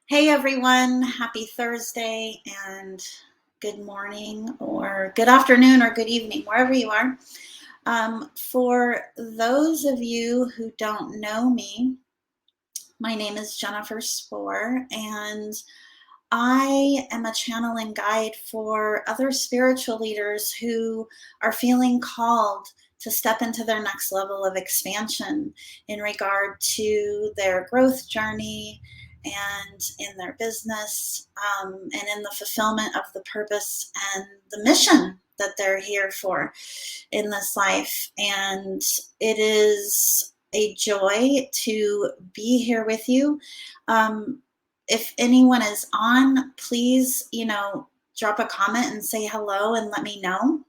Hey everyone, happy Thursday and good morning or good afternoon or good evening, wherever you are. For those of you who don't know me, my name is Jennifer Spohr, and I am a channel and guide for other spiritual leaders who are feeling called to step into their next level of expansion in regard to their growth journey and in their business, and in the fulfillment of the purpose and the mission that they're here for in this life. And it is a joy to be here with you. If anyone is on, please, drop a comment and say hello and let me know.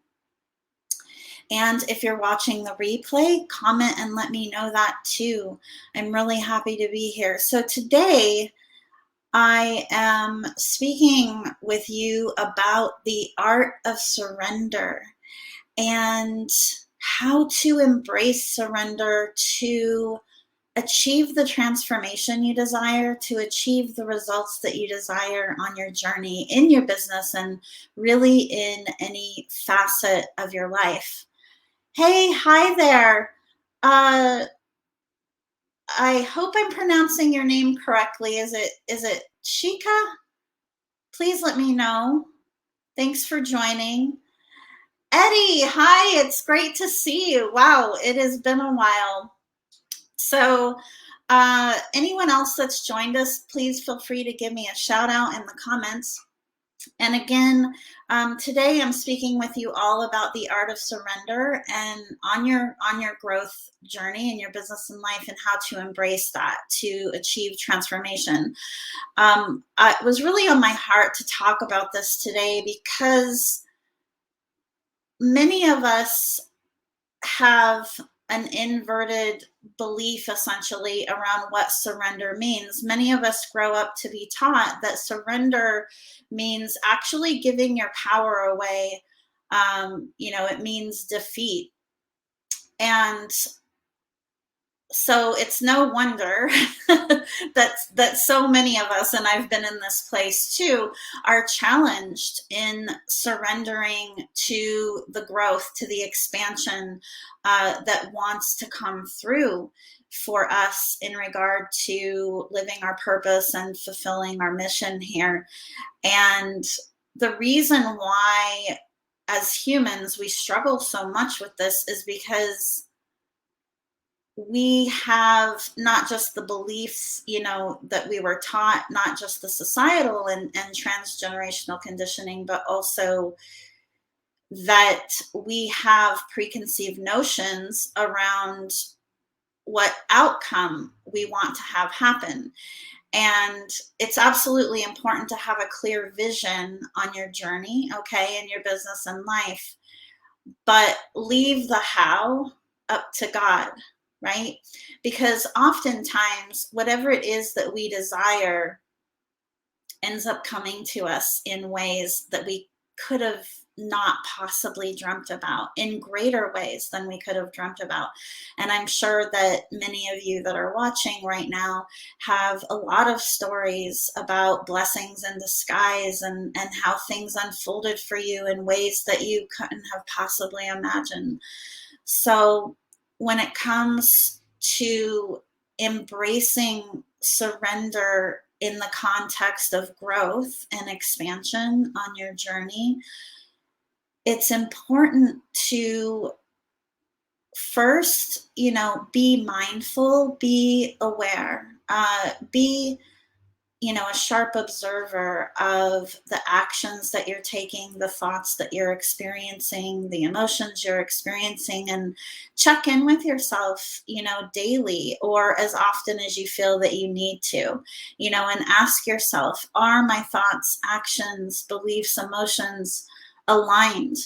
And if you're watching the replay, comment and let me know that too. I'm really happy to be here. So today I am speaking with you about the art of surrender and how to embrace surrender to achieve the transformation you desire, to achieve the results that you desire on your journey in your business and really in any facet of your life. Hey, hi there. Uh, I hope I'm pronouncing your name correctly. Is it Chica? Please let me know. Thanks for joining. Eddie, hi, it's great to see you. Wow, it has been a while. So anyone else that's joined us, please feel free to give me a shout out in the comments. And again, today I'm speaking with you all about the art of surrender and on your growth journey in your business and life and how to embrace that to achieve transformation. It was really on my heart to talk about this today because many of us have an inverted belief essentially around what surrender means. Many of us grow up to be taught that surrender means actually giving your power away. It means defeat. And so it's no wonder that so many of us, and I've been in this place too, are challenged in surrendering to the growth, to the expansion that wants to come through for us in regard to living our purpose and fulfilling our mission here. And the reason why, as humans, we struggle so much with this is because we have not just the beliefs, that we were taught, not just the societal and transgenerational conditioning, but also that we have preconceived notions around what outcome we want to have happen. And it's absolutely important to have a clear vision on your journey, okay, in your business and life, but leave the how up to God, right? Because oftentimes, whatever it is that we desire ends up coming to us in ways that we could have not possibly dreamt about, in greater ways than we could have dreamt about. And I'm sure that many of you that are watching right now have a lot of stories about blessings in disguise and how things unfolded for you in ways that you couldn't have possibly imagined. So when it comes to embracing surrender in the context of growth and expansion on your journey, it's important to first, be mindful, be aware, be a sharp observer of the actions that you're taking, the thoughts that you're experiencing, the emotions you're experiencing, and check in with yourself, daily or as often as you feel that you need to, and ask yourself, are my thoughts, actions, beliefs, emotions aligned,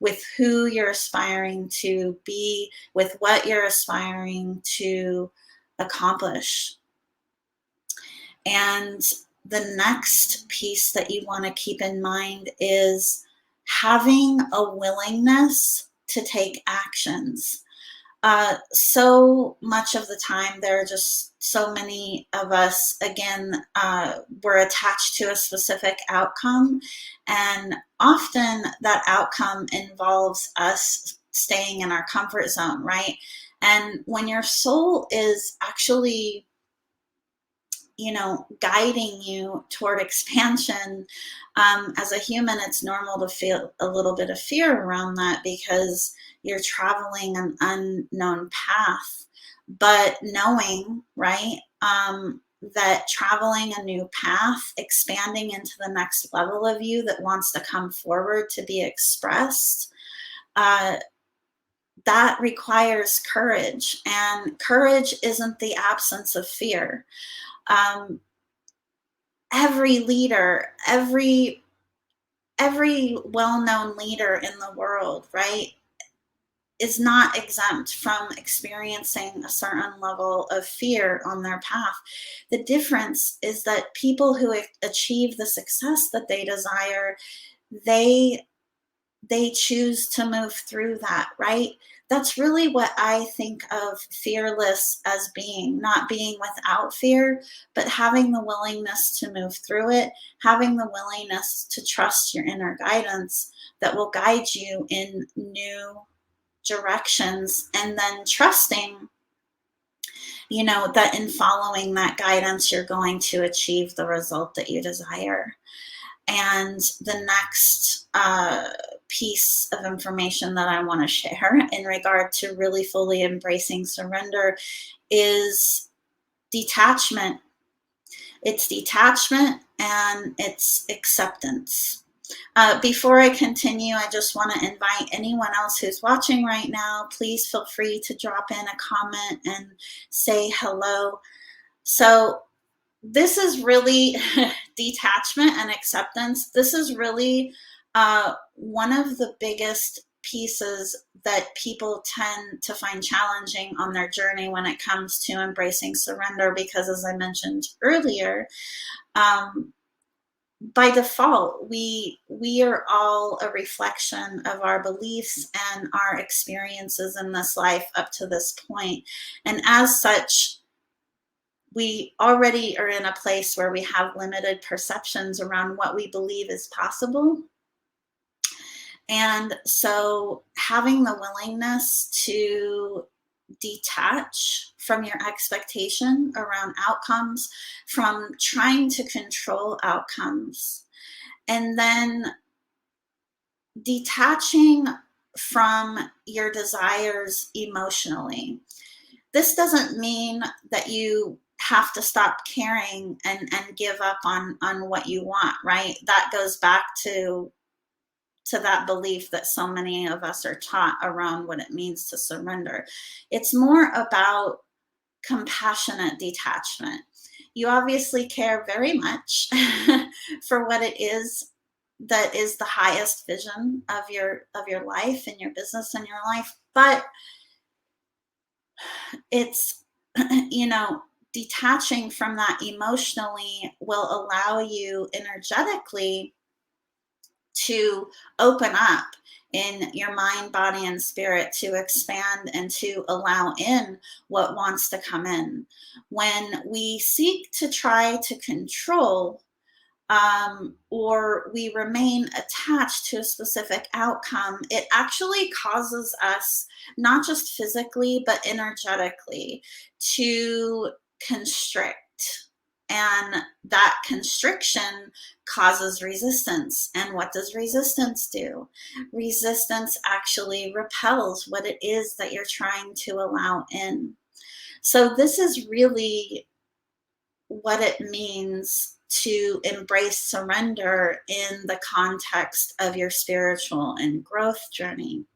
with who you're aspiring to be, with what you're aspiring to accomplish. And the next piece that you want to keep in mind is having a willingness to take actions. So much of the time, there are just so many of us, again, we're attached to a specific outcome. And often that outcome involves us staying in our comfort zone, right? And when your soul is actually, guiding you toward expansion, as a human, it's normal to feel a little bit of fear around that because you're traveling an unknown path. But knowing, right, that traveling a new path, expanding into the next level of you that wants to come forward to be expressed, uh, that requires courage. And courage isn't the absence of fear. Um, every leader, every well-known leader in the world, right, is not exempt from experiencing a certain level of fear on their path. The difference is that people who achieve the success that they desire, they they choose to move through that, right? That's really what I think of fearless as being, not being without fear, but having the willingness to move through it, having the willingness to trust your inner guidance that will guide you in new directions, and then trusting, that in following that guidance, you're going to achieve the result that you desire. And the next piece of information that I want to share in regard to really fully embracing surrender is detachment. It's detachment and it's acceptance. Before I continue, I just want to invite anyone else who's watching right now, please feel free to drop in a comment and say hello. So this is really detachment and acceptance. This is really one of the biggest pieces that people tend to find challenging on their journey when it comes to embracing surrender, because as I mentioned earlier, by default, we are all a reflection of our beliefs and our experiences in this life up to this point. And as such, we already are in a place where we have limited perceptions around what we believe is possible. And so having the willingness to detach from your expectation around outcomes, from trying to control outcomes, and then detaching from your desires emotionally. This doesn't mean that you have to stop caring and give up on what you want, right? That goes back to that belief that so many of us are taught around what it means to surrender. It's more about compassionate detachment. You obviously care very much for what it is that is the highest vision of your life and your business and your life, but it's detaching from that emotionally will allow you energetically to open up in your mind, body, and spirit to expand and to allow in what wants to come in. When we seek to try to control, or we remain attached to a specific outcome, it actually causes us, not just physically, but energetically, to constrict. And that constriction causes resistance. And what does resistance do? Resistance actually repels what it is that you're trying to allow in. So, this is really what it means to embrace surrender in the context of your spiritual and growth journey.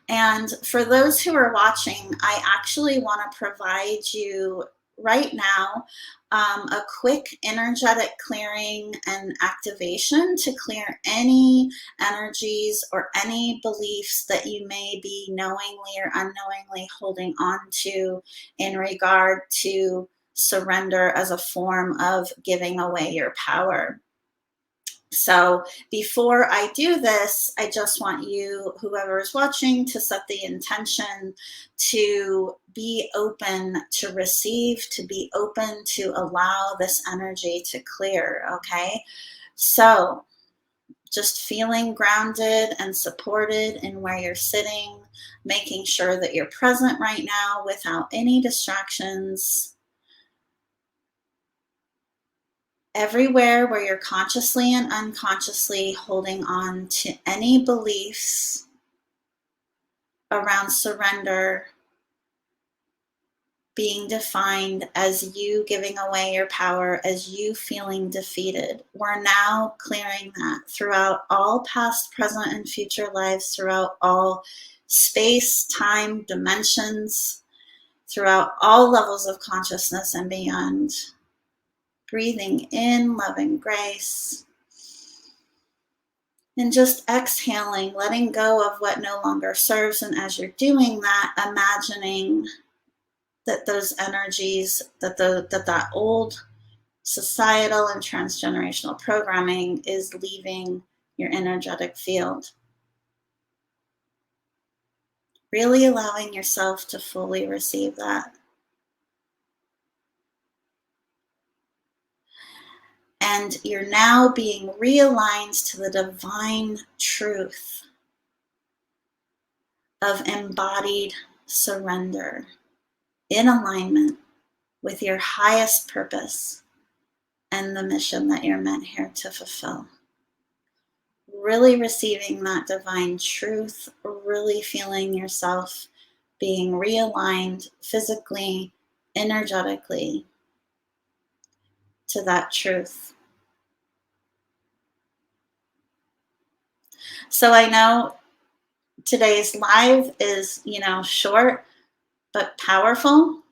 And for those who are watching, I actually want to provide you right now a quick energetic clearing and activation to clear any energies or any beliefs that you may be knowingly or unknowingly holding on to in regard to surrender as a form of giving away your power. So before I do this, I just want you, whoever is watching, to set the intention to be open to receive, to be open to allow this energy to clear, okay? So just feeling grounded and supported in where you're sitting, making sure that you're present right now without any distractions. Everywhere where you're consciously and unconsciously holding on to any beliefs around surrender being defined as you giving away your power, as you feeling defeated. We're now clearing that throughout all past, present, and future lives, throughout all space, time, dimensions, throughout all levels of consciousness and beyond. Breathing in loving grace. And just exhaling, letting go of what no longer serves. And as you're doing that, imagining that those energies, that old societal and transgenerational programming is leaving your energetic field. Really allowing yourself to fully receive that. And you're now being realigned to the divine truth of embodied surrender in alignment with your highest purpose and the mission that you're meant here to fulfill. Really receiving that divine truth, really feeling yourself being realigned physically, energetically to that truth. So I know today's live is, short but powerful.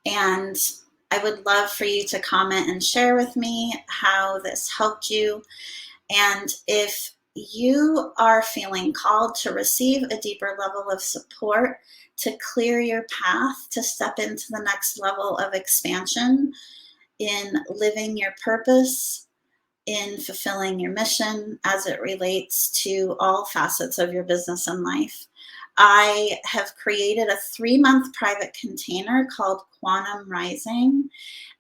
And I would love for you to comment and share with me how this helped you. And if you are feeling called to receive a deeper level of support, to clear your path, to step into the next level of expansion in living your purpose, in fulfilling your mission as it relates to all facets of your business and life, I have created a 3-month private container called Quantum Rising.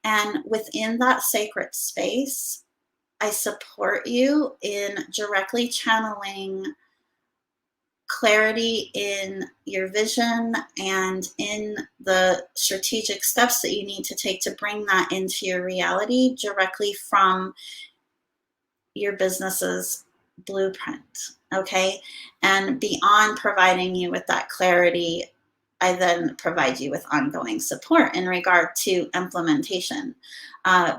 And within that sacred space, I support you in directly channeling clarity in your vision and in the strategic steps that you need to take to bring that into your reality directly from your business's blueprint. Okay. And beyond providing you with that clarity, I then provide you with ongoing support in regard to implementation.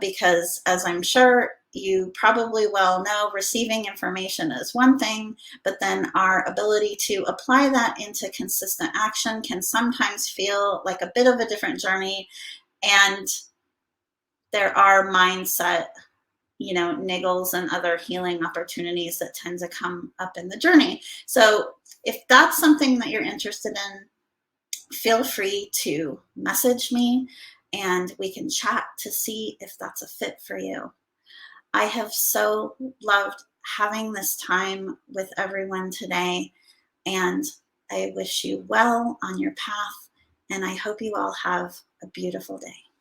Because as I'm sure you probably well know, receiving information is one thing, but then our ability to apply that into consistent action can sometimes feel like a bit of a different journey. And there are mindset niggles and other healing opportunities that tend to come up in the journey. So if that's something that you're interested in, feel free to message me and we can chat to see if that's a fit for you. I have so loved having this time with everyone today, and I wish you well on your path, and I hope you all have a beautiful day.